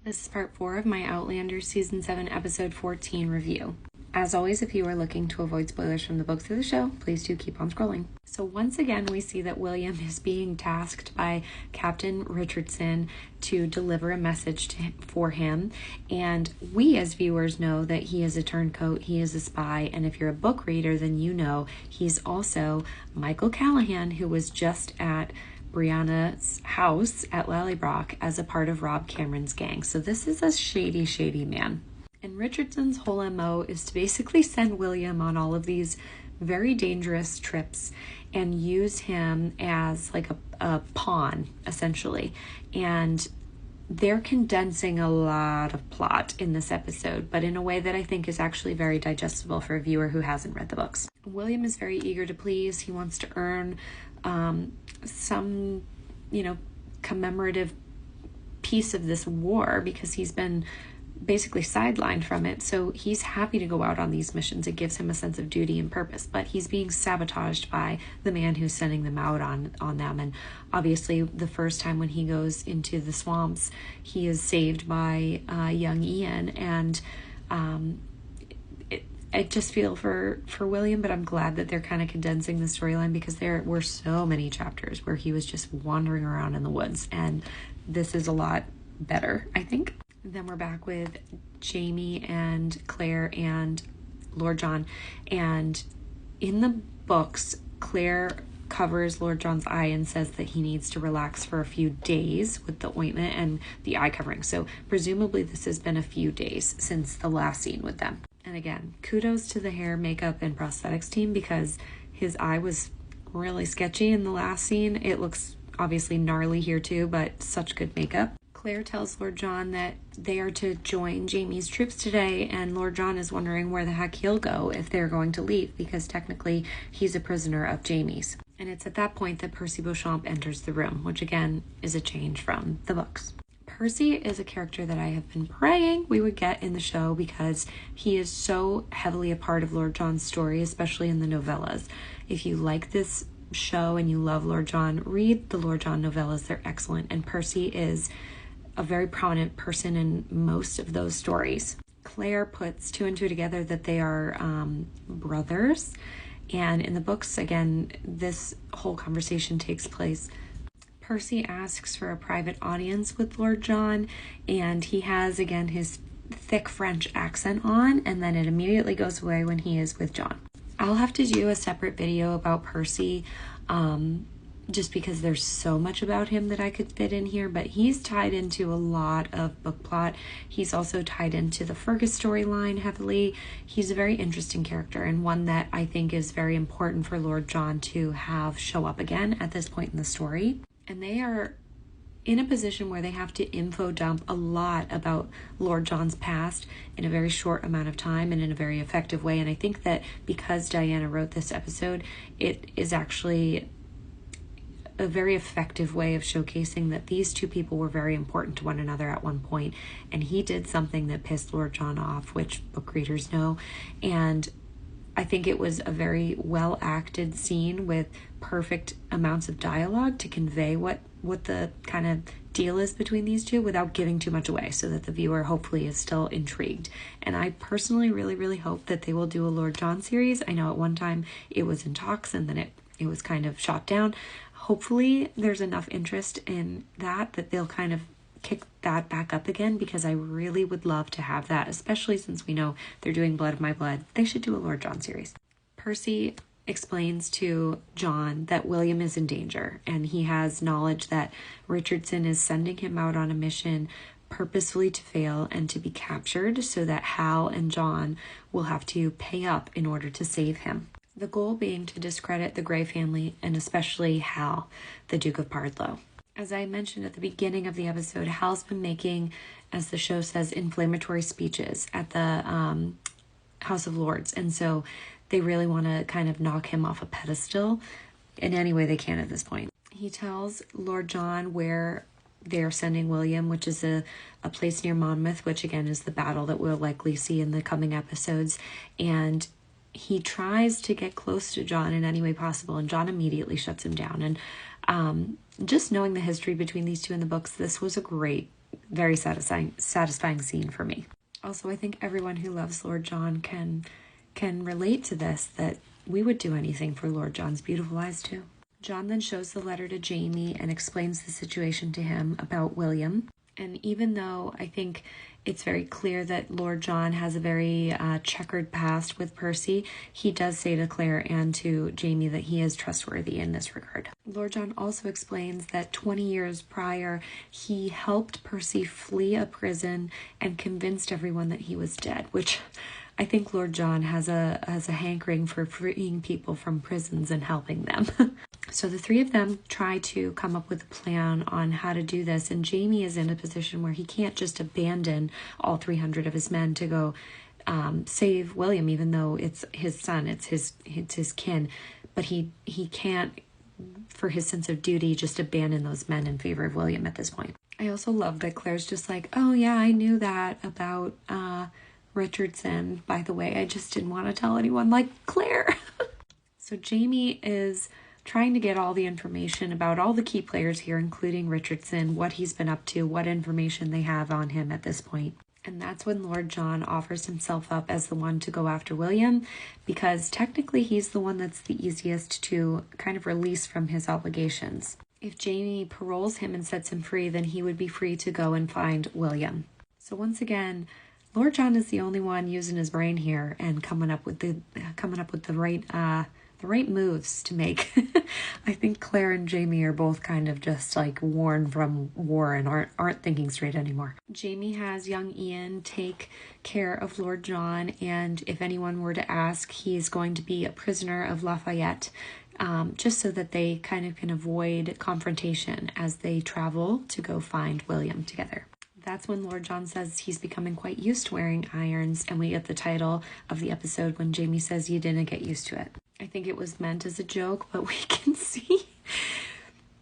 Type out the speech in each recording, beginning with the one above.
This is part 4 of my Outlander Season 7 Episode 14 review. As always, if you are looking to avoid spoilers from the books or the show, please do keep on scrolling. So once again, we see that William is being tasked by Captain Richardson to deliver a message for him. And we as viewers know that he is a turncoat, he is a spy, and if you're a book reader, then you know he's also Michael Callahan, who was just at Brianna's house at Lallybroch as a part of Rob Cameron's gang. So this is a shady, shady man. And Richardson's whole MO is to basically send William on all of these very dangerous trips and use him as like a pawn, essentially. And they're condensing a lot of plot in this episode, but in a way that I think is actually very digestible for a viewer who hasn't read the books. William is very eager to please. He wants to earn some, commemorative piece of this war because he's been basically sidelined from it. So he's happy to go out on these missions. It gives him a sense of duty and purpose, but he's being sabotaged by the man who's sending them out on them. And obviously the first time when he goes into the swamps, he is saved by young Ian. And I just feel for William, but I'm glad that they're kind of condensing the storyline because there were so many chapters where he was just wandering around in the woods, and this is a lot better, I think. Then we're back with Jamie and Claire and Lord John, and in the books, Claire covers Lord John's eye and says that he needs to relax for a few days with the ointment and the eye covering. So presumably this has been a few days since the last scene with them. And again, kudos to the hair, makeup, and prosthetics team because his eye was really sketchy in the last scene. It looks obviously gnarly here too, but such good makeup. Claire tells Lord John that they are to join Jamie's troops today, and Lord John is wondering where the heck he'll go if they're going to leave because technically he's a prisoner of Jamie's. And it's at that point that Percy Beauchamp enters the room, which again is a change from the books. Percy is a character that I have been praying we would get in the show because he is so heavily a part of Lord John's story, especially in the novellas. If you like this show and you love Lord John, read the Lord John novellas. They're excellent. And Percy is a very prominent person in most of those stories. Claire puts 2 and 2 together that they are brothers. And in the books, again, this whole conversation takes place. Percy asks for a private audience with Lord John, and he has, again, his thick French accent on, and then it immediately goes away when he is with John. I'll have to do a separate video about Percy, just because there's so much about him that I could fit in here, but he's tied into a lot of book plot. He's also tied into the Fergus storyline heavily. He's a very interesting character and one that I think is very important for Lord John to have show up again at this point in the story. And they are in a position where they have to info dump a lot about Lord John's past in a very short amount of time and in a very effective way. And I think that because Diana wrote this episode, it is actually a very effective way of showcasing that these two people were very important to one another at one point, and he did something that pissed Lord John off, which book readers know. And I think it was a very well acted scene with perfect amounts of dialogue to convey what the kind of deal is between these two without giving too much away, so that the viewer hopefully is still intrigued. And I personally really hope that they will do a Lord John series. I know at one time it was in talks and then it was kind of shot down. Hopefully there's enough interest in that they'll kind of kick that back up again, because I really would love to have that, especially since we know they're doing Blood of My Blood. They should do a Lord John series. Percy explains to John that William is in danger, and he has knowledge that Richardson is sending him out on a mission purposefully to fail and to be captured so that Hal and John will have to pay up in order to save him. The goal being to discredit the Grey family, and especially Hal, the Duke of Pardlow. As I mentioned at the beginning of the episode, Hal's been making, as the show says, inflammatory speeches at the House of Lords. And so they really want to kind of knock him off a pedestal in any way they can at this point. He tells Lord John where they're sending William, which is a place near Monmouth, which again is the battle that we'll likely see in the coming episodes. And he tries to get close to John in any way possible, and John immediately shuts him down. And just knowing the history between these two in the books, this was a great very satisfying scene for me. Also, I think everyone who loves Lord John can relate to this, that we would do anything for Lord John's beautiful eyes too. John then shows the letter to Jamie and explains the situation to him about William. And even though I think it's very clear that Lord John has a very checkered past with Percy, he does say to Claire and to Jamie that he is trustworthy in this regard. Lord John also explains that 20 years prior, he helped Percy flee a prison and convinced everyone that he was dead, which I think Lord John has a hankering for freeing people from prisons and helping them. So the three of them try to come up with a plan on how to do this, and Jamie is in a position where he can't just abandon all 300 of his men to go save William, even though it's his son, it's his kin, but he can't, for his sense of duty, just abandon those men in favor of William at this point. I also love that Claire's just like, oh yeah, I knew that about Richardson, by the way, I just didn't want to tell anyone, like Claire. So Jamie is trying to get all the information about all the key players here, including Richardson, what he's been up to, what information they have on him at this point. And that's when Lord John offers himself up as the one to go after William, because technically he's the one that's the easiest to kind of release from his obligations. If Jamie paroles him and sets him free, then he would be free to go and find William. So once again, Lord John is the only one using his brain here and coming up with the right moves to make. I think Claire and Jamie are both kind of just like worn from war and aren't thinking straight anymore. Jamie has young Ian take care of Lord John, and if anyone were to ask, he's going to be a prisoner of Lafayette, just so that they kind of can avoid confrontation as they travel to go find William together. That's when Lord John says he's becoming quite used to wearing irons, and we get the title of the episode when Jamie says you didn't get used to it. I think it was meant as a joke, but we can see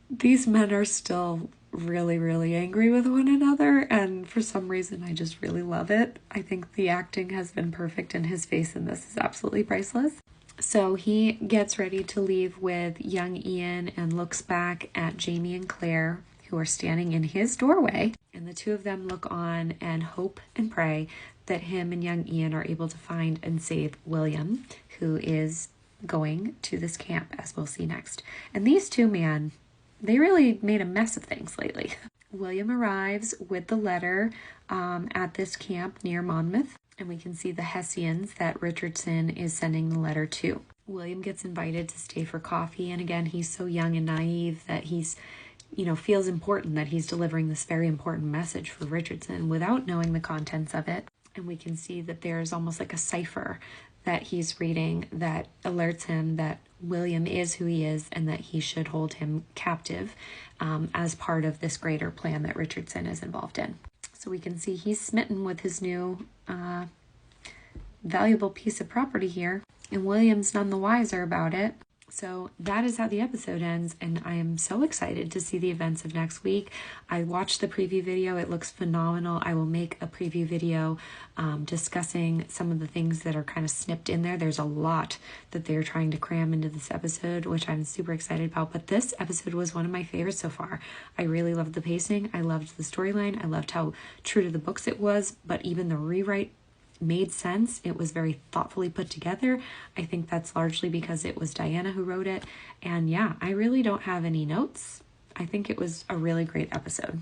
these men are still really, really angry with one another, and for some reason I just really love it. I think the acting has been perfect, and his face in this is absolutely priceless. So he gets ready to leave with young Ian and looks back at Jamie and Claire, who are standing in his doorway, and the two of them look on and hope and pray that him and young Ian are able to find and save William, who is going to this camp, as we'll see next. And these two, man, they really made a mess of things lately. William arrives with the letter at this camp near Monmouth, and we can see the Hessians that Richardson is sending the letter to. William gets invited to stay for coffee, and again, he's so young and naive that he's feels important that he's delivering this very important message for Richardson without knowing the contents of it. And we can see that there's almost like a cipher that he's reading that alerts him that William is who he is and that he should hold him captive as part of this greater plan that Richardson is involved in. So we can see he's smitten with his new valuable piece of property here, and William's none the wiser about it. So that is how the episode ends, and I am so excited to see the events of next week. I watched the preview video. It looks phenomenal. I will make a preview video discussing some of the things that are kind of snipped in there. There's a lot that they're trying to cram into this episode, which I'm super excited about. But this episode was one of my favorites so far. I really loved the pacing. I loved the storyline. I loved how true to the books it was, but even the rewrite made sense. It was very thoughtfully put together. I think that's largely because it was Diana who wrote it. And yeah, I really don't have any notes. I think it was a really great episode.